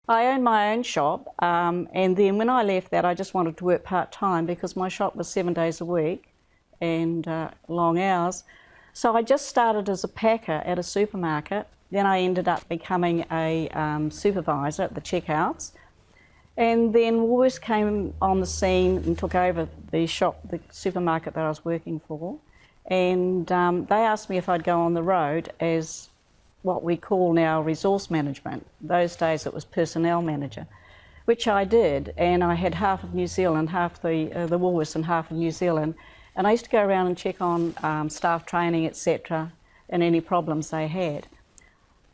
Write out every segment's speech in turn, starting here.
I owned my own shop, and then when I left that, I just wanted to work part-time because my shop was 7 days a week and long hours. So I just started as a packer at a supermarket. Then I ended up becoming a supervisor at the checkouts. And then Woolworths came on the scene and took over the shop, the supermarket that I was working for. And they asked me if I'd go on the road as what we call now resource management. Those days it was personnel manager, which I did, and I had half of New Zealand, half the Woolworths and half of New Zealand, and I used to go around and check on staff training, etc., and any problems they had.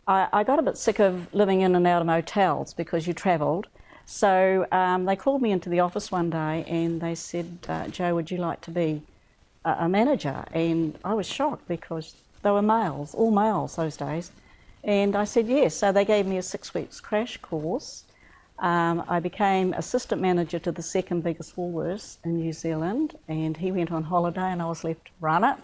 I got a bit sick of living in and out of motels because you travelled, so they called me into the office one day and they said, "Jo, would you like to be a manager?" And I was shocked because they were males, all males those days. And I said yes, so they gave me a 6 weeks crash course. I became assistant manager to the second biggest Woolworths in New Zealand, and he went on holiday and I was left to run it.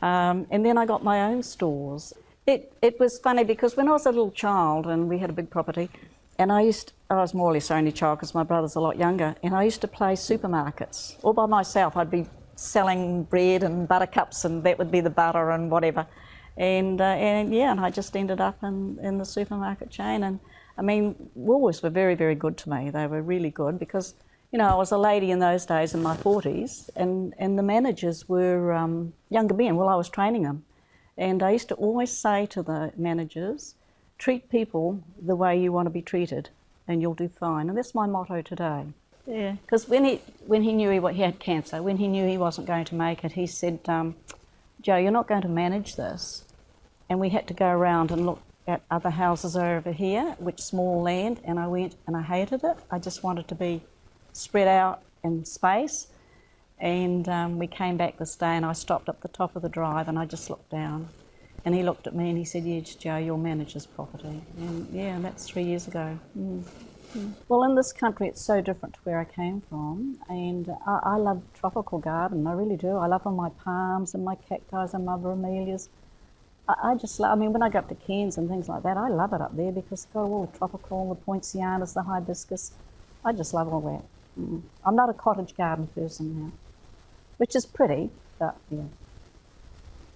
And then I got my own stores. It was funny because when I was a little child and we had a big property, and I was more or less only child because my brother's a lot younger, and I used to play supermarkets all by myself. I'd be selling bread and buttercups, and that would be the butter and whatever. And I just ended up in the supermarket chain. And I mean, Woolworths were very, very good to me. They were really good because, you know, I was a lady in those days in my 40s, and the managers were younger men. Well, I was training them. And I used to always say to the managers, treat people the way you want to be treated and you'll do fine. And that's my motto today. Yeah, because when he knew he had cancer, when he knew he wasn't going to make it, he said, "Jo, you're not going to manage this." And we had to go around and look at other houses over here, which small land, and I went and I hated it. I just wanted to be spread out in space. And we came back this day and I stopped up the top of the drive and I just looked down. And he looked at me and he said, "Yes, Jo, you'll manage this property." And yeah, and that's 3 years ago. Well, in this country, it's so different to where I came from, and I love tropical garden. I really do. I love all my palms and my cacti and my bromelias. I just love. I mean, when I go up to Cairns and things like that, I love it up there because it's got all the tropical, the poincianas, the hibiscus. I just love all that. I'm not a cottage garden person now, which is pretty, but yeah.